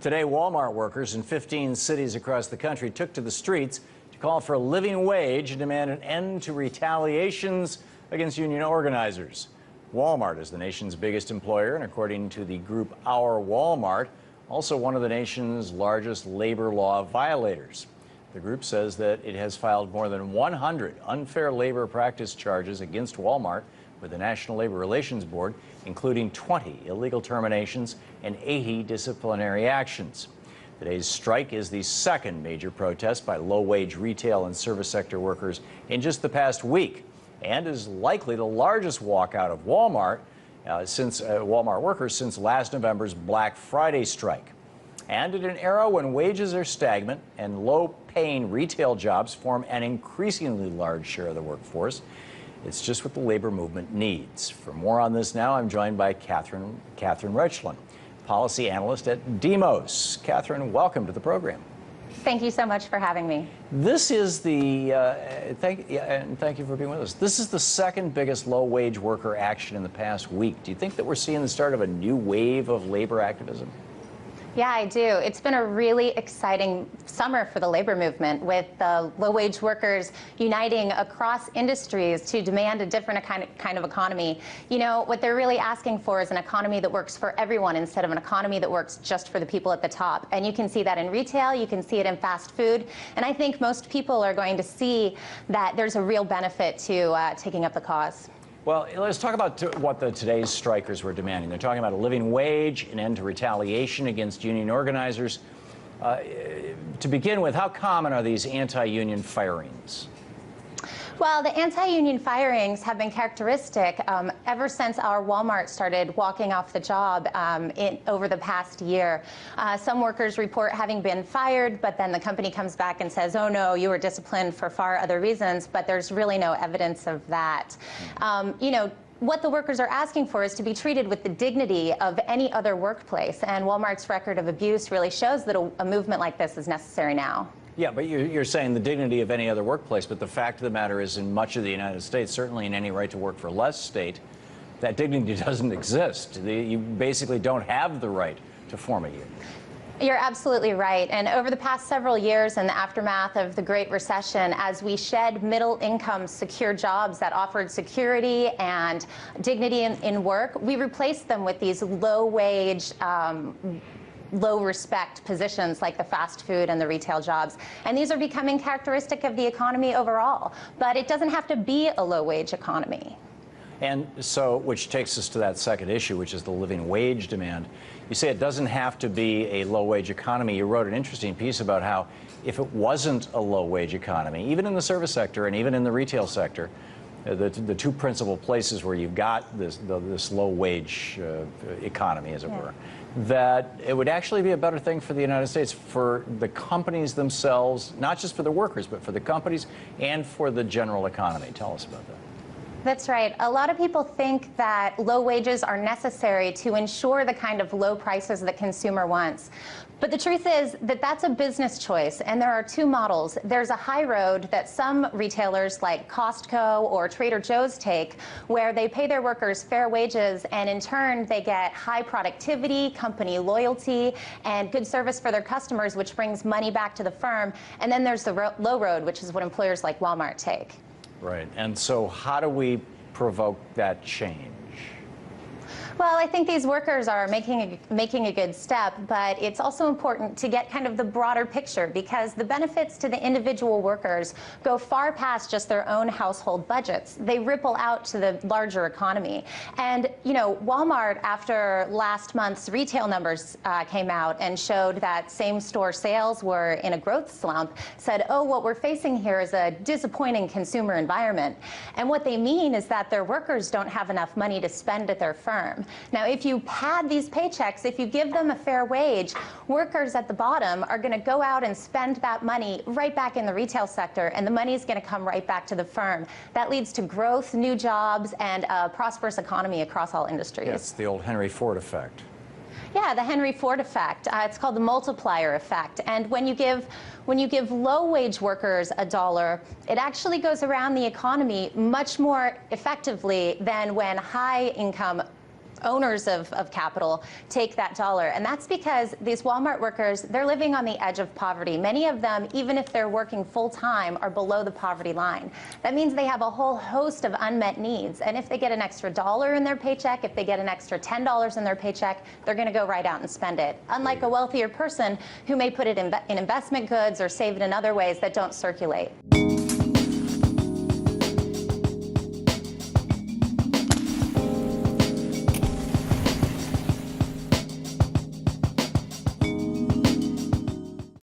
Today, Walmart workers in 15 cities across the country took to the streets to call for a living wage and demand an end to retaliations against union organizers. Walmart is the nation's biggest employer, and according to the group Our Walmart, also one of the nation's largest labor law violators. The group says that it has filed more than 100 unfair labor practice charges against Walmart with the National Labor Relations Board, including 20 illegal terminations and 80 disciplinary actions. Today's strike is the second major protest by low-wage retail and service sector workers in just the past week, and is likely the largest walkout of Walmart Walmart workers since last November's Black Friday strike. And at an era when wages are stagnant and low-paying retail jobs form an increasingly large share of the workforce, it's just what the labor movement needs. For more on this now, I'm joined by Catherine Ruetschlin, policy analyst at Demos. Catherine, welcome to the program. Thank you so much for having me. This is the, thank you for being with us. This is the second biggest low-wage worker action in the past week. Do you think that we're seeing the start of a new wave of labor activism? Yeah, I do. It's been a really exciting summer for the labor movement, with the low-wage workers uniting across industries to demand a different kind of economy. You know, what they're really asking for is an economy that works for everyone instead of an economy that works just for the people at the top. And you can see that in retail, you can see it in fast food, and I think most people are going to see that there's a real benefit to taking up the cause. Well, let's talk about what today's strikers were demanding. They're talking about a living wage, an end to retaliation against union organizers. To begin with, how common are these anti-union firings? Well, the anti-union firings have been characteristic ever since Our Walmart started walking off the job over the past year. Some workers report having been fired, but then the company comes back and says, oh no, you were disciplined for far other reasons, but there's really no evidence of that. You know, what the workers are asking for is to be treated with the dignity of any other workplace, and Walmart's record of abuse really shows that a movement like this is necessary now. Yeah, but you're saying the dignity of any other workplace, but the fact of the matter is, in much of the United States, certainly in any right to work for less state, that dignity doesn't exist. You basically don't have the right to form a union. You're absolutely right. And over the past several years, in the aftermath of the Great Recession, as we shed middle-income secure jobs that offered security and dignity in work, we replaced them with these low-wage, low-respect positions like the fast food and the retail jobs. And these are becoming characteristic of the economy overall. But it doesn't have to be a low-wage economy. And so, which takes us to that second issue, which is the living wage demand. You say it doesn't have to be a low-wage economy. You wrote an interesting piece about how if it wasn't a low-wage economy, even in the service sector and even in the retail sector, the two principal places where you've got this low-wage economy, as it were, that it would actually be a better thing for the United States, for the companies themselves, not just for the workers, but for the companies and for the general economy. Tell us about that. That's right. A lot of people think that low wages are necessary to ensure the kind of low prices that consumer wants. But the truth is that that's a business choice, and there are two models. There's a high road that some retailers like Costco or Trader Joe's take, where they pay their workers fair wages, and in turn they get high productivity, company loyalty, and good service for their customers, which brings money back to the firm. And then there's the low road, which is what employers like Walmart take. Right. And so how do we provoke that change? Well, I think these workers are making a good step, but it's also important to get kind of the broader picture, because the benefits to the individual workers go far past just their own household budgets. They ripple out to the larger economy. And, you know, Walmart, after last month's retail numbers came out and showed that same-store sales were in a growth slump, said, oh, what we're facing here is a disappointing consumer environment. And what they mean is that their workers don't have enough money to spend at their firm. Now, if you pad these paychecks, if you give them a fair wage, workers at the bottom are going to go out and spend that money right back in the retail sector, and the money is going to come right back to the firm. That leads to growth, new jobs, and a prosperous economy across all industries. Yes, the old Henry Ford effect. Yeah, the Henry Ford effect. It's called the multiplier effect. And when you give low-wage workers $1, it actually goes around the economy much more effectively than when high-income owners of capital take that dollar. And that's because these Walmart workers, they're living on the edge of poverty. Many of them, even if they're working full time, are below the poverty line. That means they have a whole host of unmet needs. And if they get an extra dollar in their paycheck, if they get an extra $10 in their paycheck, they're going to go right out and spend it. Unlike a wealthier person who may put it in investment goods or save it in other ways that don't circulate.